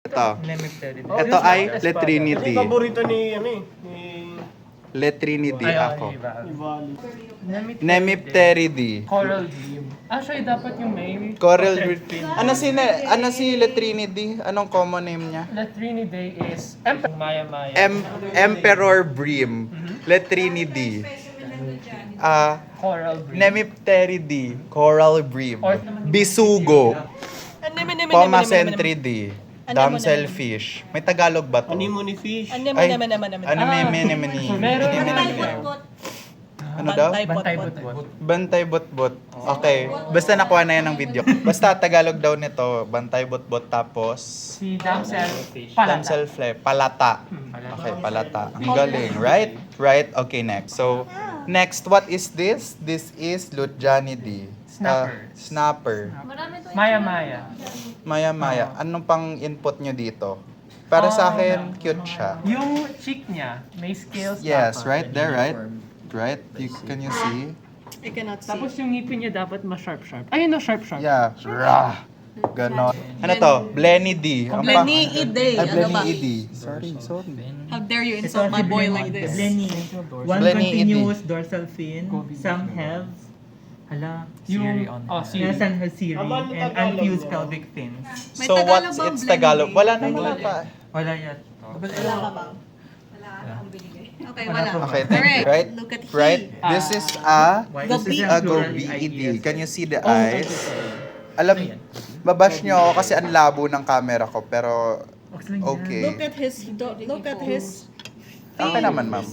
Ito. Nemipterid. Ito ay Le Trinity. Ito paborito ni, ni Le Trinity ako. Ivali. Nemipteridae. Coral Dream. Actually, dapat yung may... Coral Dream. Ano si Le Trinity? Anong common name niya? La Trinity is... Maya Maya. Emperor Bream. Le Trinity. Coral Dream. Nemipteridae. Coral Bream. Bisugo. Pomacentridae. Damselfish. May Tagalog ba to? Anemone fish. Ano daw? Bantay Butbot. Bantay Butbot. Okay. Basta nakuha na yan ng video. Basta Tagalog daw nito. Bantay Butbot tapos... Si Damsel. Damselfly. Palata. Okay, palata. Ang galing. Right? Right? Okay, next. So, next, what is this? This is Lutjanidae. Snapper. Maya Maya. Maya. Anong pang input nyo dito? Para sa akin, cute siya. Yung cheek niya, may scales. Yes, dapat. right there, right? Right? Can you see? I cannot see. Tapos yung ngipin niya dapat ma-sharp. Ayun no, sharp. Yeah. Rah. Ganon. Ano to? Blenidae. Blenidae. Ano ba? Blenidae. Sorry. How dare you insult my boy like this? Blenny. One Blenny continuous dorsal fin. Some have Yung... yes, and has series and unfused pelvic fins. May So Tagalog what's bang its Tagalog? Blenidae? Wala pa. Wala yet. Wala ka bang? Okay, wala. Okay, thank you. Correct. Right? Look at Right? he. This is a Gobi. gobiid. Can you see the eyes? Alam, babash nyo ako kasi ang labo ng camera ko, pero okay. Look at his Okay naman, ma'am.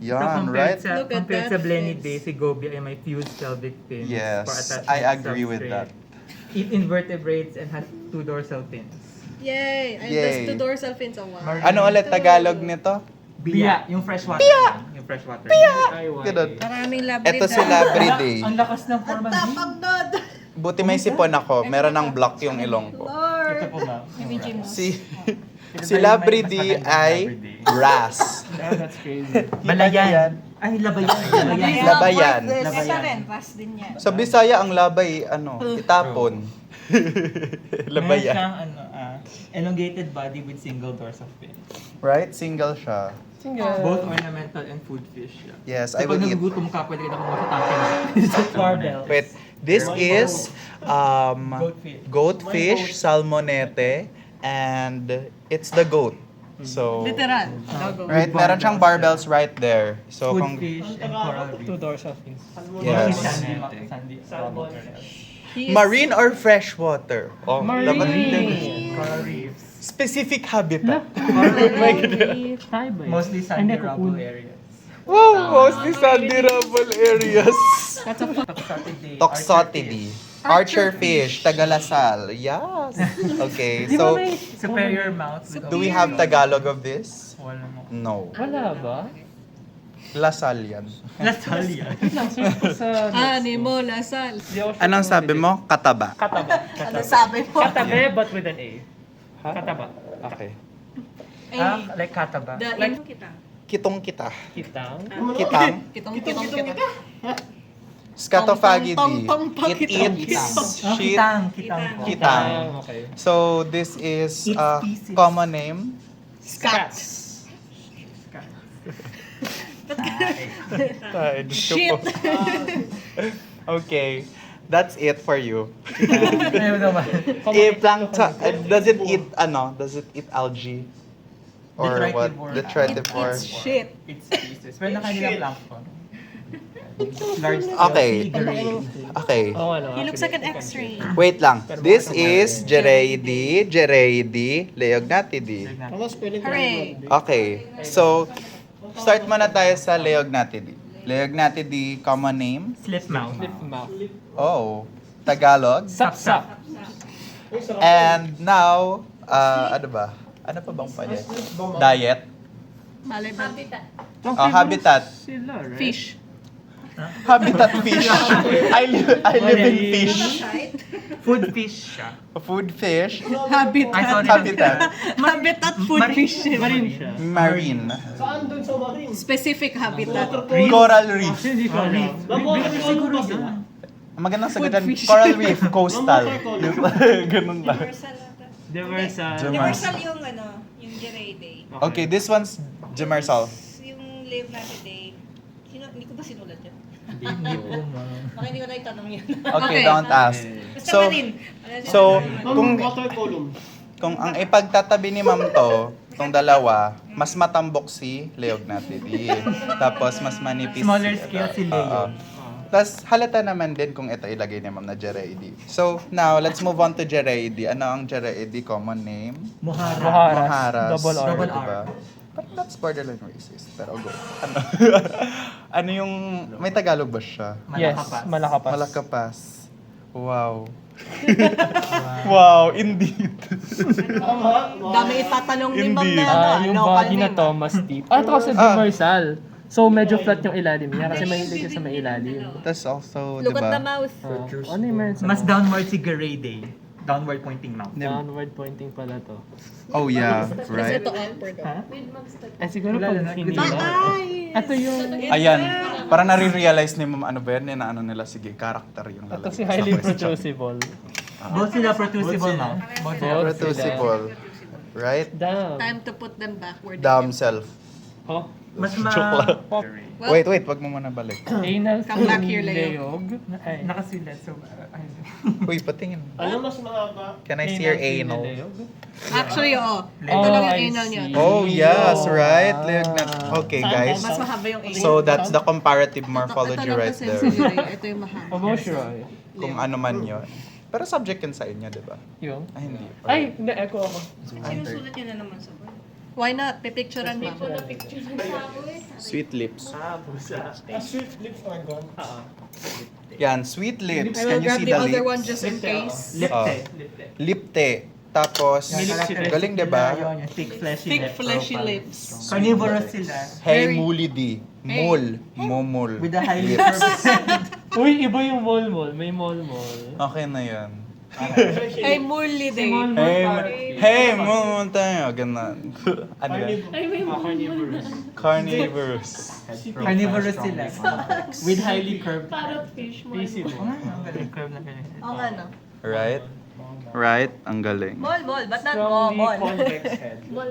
Yan, right? Look at Compared that sa Blenny face. Day, si Gobi ay may fused pelvic fins for Yes, attachment I to agree with substrate. that. Eat invertebrates and has two dorsal fins. Yay! And Yay. there's two dorsal fins. Oh, wow. Ano ulit Tagalog nito? Biya, yung freshwater. Yung freshwater. Biya! Ganun. Maraming labrid. Ito si Labridae. Ang lakas ng forma B. Tapagdod! Buti may sipon ako. Meron ng block yung ilong ko. Ito Lord! po ma'am. Si Labridae ay grass. That's crazy. Balayan. Ay, labayan. Labayan. Ito rin, ras din yan. Sa Bisaya, ang labay, itapon. Meron Labayan. siyang elongated body with single dorsal fin. Right? Single siya. Both ornamental and food fish. Yes, So I will pag eat. nagugutom ka, pwede ka na kumuha sa tangke. Barbell. Wait, this is goatfish, salmonete, and it's the goat. So, Literal. Logo. right, meron siyang barbells right there. So, Food fish and coral reef. Two dorsal fins. yes. Sandy. He is- Marine or freshwater? Oh, Marine. dapat Coral reefs. specific habitat. Mostly sandy rubble areas. Wow, mostly sandy rubble areas. Toxotidae. Toxotidae. Archer fish, Tagalasal. Yes. Okay, so Superior mouth with do we have Tagalog of this? Wala mo. No. Wala ba? Lasal yan. Lasalia. Animo, lasal. Anong sabi mo? Kataba. Kataba. Ano sabi mo? Katabe but with an A. Kataba. Okay. Like kataba. Kitong kita. Kitang. Kitang. Kitong. Scatophagidae. Tong. It eats shit. Kitang. Kitang. Okay. So this is Its a species. common name. Scats. Shit. Okay. That's it for you. Ayaw naman. If plankton, does it eat Does it eat algae? Or what? Detritivore. It's shit. It's species. Pero nakanilang plankton. Large Okay. Okay. Oh, ano? He looks like an X-ray. Wait lang. This is Gereidae, Leognatidae. Hooray! Okay. So, start muna tayo sa Leognatidae. Leognatidae, common name? Slip mouth. Oh. Tagalog. Sap-sap. And now, ano ba? Ano pa bang pwede? Diet. Malay ba? Habitat. Sila, right? Fish. Habitat fish. I live in fish. Food fish siya. Food fish. Habitat. Habitat. Habitat food fish. Marine siya. Marine. Saan dun sa marine? Specific habitat. Coral reef. Hindi ko alam. Siguro yun. Ang magandang sagot dyan, coral reef, coastal. Ganun lang. Demersal. Demersal. Demersal yung yung Jeray Day. Okay, this one's Jemersal. Yung live natin day. Hindi ko ba sinulat yun? Hindi po, ma'am. Baka hindi ko na itanong yun. Okay, don't ask. Basta So, pa rin. Ma'am, kung water column. kung ang ipagtatabi ni Ma'am to, itong dalawa, mas matambok si Leog natin. Tapos mas manipis. Smaller scale si Leo. Oo. Tapos halata naman din kung ito ilagay ni Ma'am na Jereidi. So now, let's move on to Jereidi. Ano ang Jereidi common name? Mohara. Moharas. Double R. Double R. Diba? But that's borderline racist. Pero go. Ano? Ano yung... May Tagalog ba siya? Yes, Malakapas. Malakapas. Malakapas. Wow. Wow, indeed. Dami itatanong ni Ma'am Indeed. na Yung local body na name. to, mas deep. Ito kasi Demersal. So, medyo flat yung ilalim niya kasi mahilig siya sa may ilalim. That's also, Look at the diba? mouth. Ano yung meron sa Mas downward si Garayday. Downward pointing mouth. Downward pointing pala to. Oh yeah, right? Ito upward. Ha? Eh siguro pag hinila. Ito yung... Ayan, parang nare-realize ni Ma'am ano ba yan, na ano nila, sige, character yung Ito lalagay si sa highly question. protrusible. Both sila producible mouth. Both sila. Both. Protrusible. Right? Damn. Time to put them backward. Damn self. Oh. Mas Joke lang. Well, Wait, wag mo muna balik. Anal Come back here, Leog. Ay. nakasilat. So, Uy, patingin. Ano mas mahaba? Can I see your Anal anal? Leog. Actually, oo. Ito Oh, lang yung I anal niya. see. Oh, yes, right? Leog na. Okay, guys. Mas mahaba yung anal. So, that's the comparative morphology ito lang right kasi there. sa Jeray. Ito yung mahaba. Oh, sure. Kung ano man yun. Pero subject yun sa inyo, di ba? Yung? Ay, hindi. Ay, hindi. Echo ako. Sinusulat niyo na naman sa board. Why not? Pipicturean mo. Sweet lips. Sweet lips are gone. Yan, sweet lips. I will Can you grab see the the other one lips? just in case. lipte. Lipte. Tapos, galing, di ba? Yung thick fleshy Thick lips. fleshy lips. Carnivorous sila. Hey, Very- mulidi. Mul. Momul. With a highly Lips. curved. Uy, iba yung mol-mol. May mol-mol. Okay na yan. Ay, Murli Day. Hey, mul tayo. Ganun. Ano yan? Ay, may carnivorous. Carnivorous. Carnivorous sila. With highly curved. Easy Oh, mo. ang galing curve na ganyan. Oo nga, no? Right? Right? Ang galing. Mall, but not Strongly mall. convex head. Mall.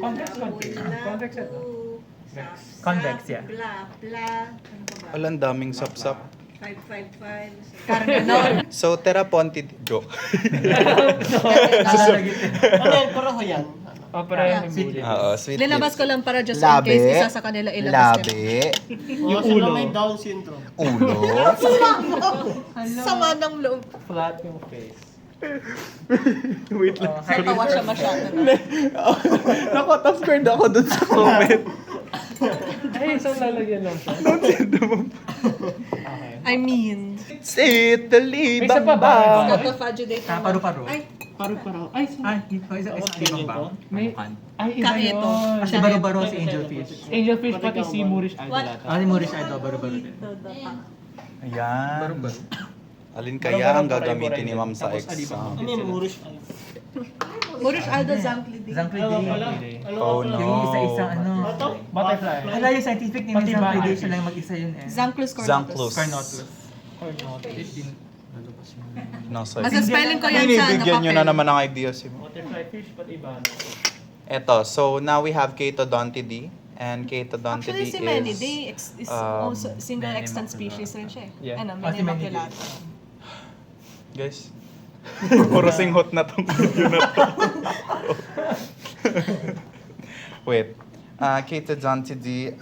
Convex konti. Convex head. Convex, yeah. Bla, bla. Ano pa ba? Alam, daming sapsap. 555. Carganon. So, Teraponti... Joke. Nalalagit din. Ano yan? Pareho yan. Oh, parang yung bullet. Oo, sweet Linabas lips. ko lang para just Labi. in case isa sa kanila ilabas ko. Labi. Yung ulo. May Down syndrome. Ulo. Sama ng loob. Flat yung face. Wait lang. Natawa siya masyado. Nakot-off-guard ako dun sa comment. Ay, isang lalagyan lang siya. Okay. I mean, Sit the lead. May isa pa ba? scatophagidae. Paru-paro. Ay, Paru-paro. Ay, Ay, isa ibang bang? May... Ay, iba Kahito. yun. Kasi baro-baro si Angelfish. Angelfish pati si Moorish Idol ata. Ah, ni Moorish Idol, baro-baro din. Ayan. Alin kaya ang gagamitin ni Ma'am sa exam? Ano yung Moorish? Moorish Idol Zanklidi. Zanklidi. Oh no. Yung isa-isang ano. Butterfly. Hala, yung scientific name Pati ng Zanklidi, ba? siya lang mag-isa yun eh. Zanclus cornutus. Zanclus. Carnotus. Nasa. Mas spelling ko yan sa Binibigyan nyo na papel. naman ng idea si Ma'am. Butterfly fish, pati iba. Eto, so now we have Chaetodontidae. And Chaetodontidae Actually, si Menidae is um, also single extant species rin siya. Yeah. Ano, Ah, si Menidae. Menimaculata. Guys, puro singhot na tong video na to. Wait. Chaetodontidae,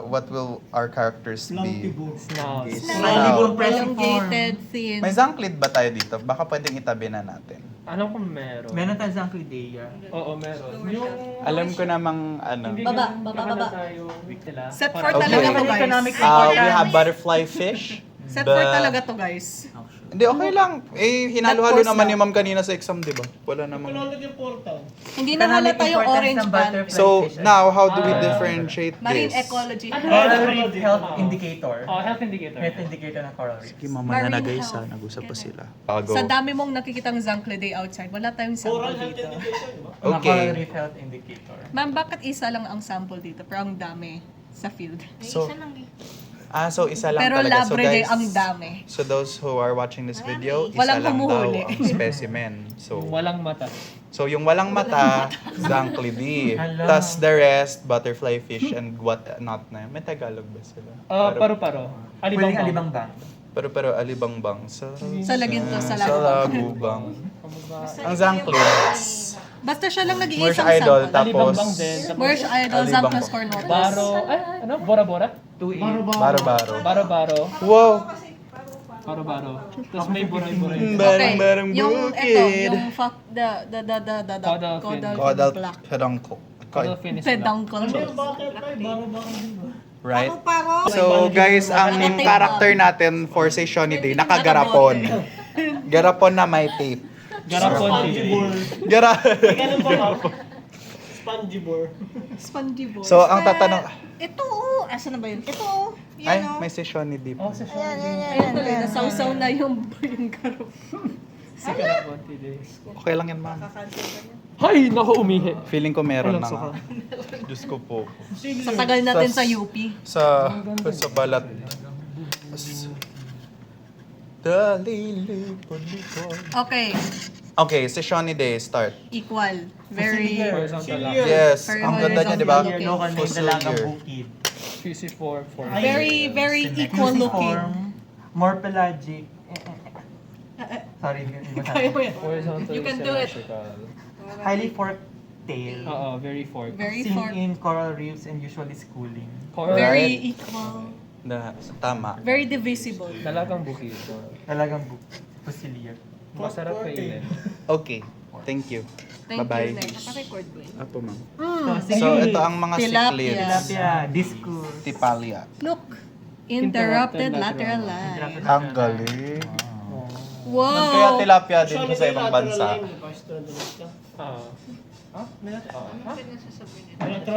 what will our characters be? Lampibo. Snout. Elongated, thin. May Zanklid ba tayo dito? Baka pwedeng itabi na natin. Alam ko meron. Meron tayong Zanklidea. Oo, meron. Yung... Alam ko namang ano. Hindi Baba, ganun- baba, ganun baba. tayo nila. Set for Okay. talaga to, guys. Economic We have butterfly fish. Set for talaga to, guys. Hindi, okay lang. Eh, hinalo-halo That course naman lang. ni Ma'am kanina sa exam, di ba? Wala namang... Pinulog yung portal. Hindi na halata yung orange band. So, now, how do we differentiate Marine this? ecology. Coral Reef Health Indicator. Oh, health indicator. Health indicator ng coral reef. Sige, mamaya Marine na guys, health. nag-usap pa sila. Sa dami mong nakikitang Zanklidea outside, wala tayong Coral sample health dito. indication, di ba? Mga Okay. Coral Reef Health Indicator. Ma'am, bakit isa lang ang sample dito? Pero ang dami sa field. So, So isa lang Pero talaga. So Labrador guys, ang dami. so those who are watching this video, isa Walang lang daw humuhuli. ang specimen. So Walang mata. so yung walang mata, Zanclidy. Hala. Plus the rest, butterfly fish and what not na. May Tagalog ba sila? Paru-paro. Pwedeng Alibang. alibangbang. Pero alibangbang. Sa Laginto, sa Sa Lagubang. Ang Zanclids. Basta siya lang Merch nag-iisang Idol, sample. tapos Alibang din. Merch Idol, Alibang Zamplas ba? Cornotas. Baro. Bora-bora? Baro-baro. Baro-baro. Wow! Baro-baro. Tapos may buray-buray. Barang-barang Yung bukid. ito, yung fuck, Caudal black. peduncle. Caudal finish. Peduncle. Bakit ay baro-baro? Right? Paro. So guys, ang Naka-tape character up. natin for Session Day, nakagarapon. Garapon na may tape. Garapon. Gara. Ganun ba? Spongibore. Spongibore. So ang tatanong, Ito, oh. Asa na ba yun? Ito, oh. Yan, ay, oh. may Session Day po. Ayan, tuloy. Nasawsaw na yung garo. Si Garapon days. Okay lang yan, ma'am. Hay! Naku, umihi. Feeling ko meron Walang na nga. suka. Diyos ko po. Sa tagal natin sa UP. Sa balat. Dalilipod. Okay. Okay, Session Day, start. Equal. Very... Horizontal lang. Yes, Very ang ganda niya, di ba? horizontal. Local name, Fossil Dalagang year. Bukid. PC4. Very equal looking. More pelagic. Sorry, iba Kaya mo yan. Horizontal. You can do it. symmetrical. Highly forked tail. Oo, very forked. Very Seen forked. in coral reefs and usually schooling. Very Right. equal. Tama. Very divisible. Dalagang bukid. Dalagang Fusilier. Masarap kainin. Okay. Thank you. Thank Bye-bye. you, Nek. Naka-record ba yun? Apo, ma'am. So, So, ito ang mga Tilapia. cichlids. Tilapia, discus. Tipalia. Look. Interrupted lateral line. Ang galing. Wow! Kaya tilapia din sa ibang bansa. Ah. Ah? May natin? Ah? Ano sasabihin niya?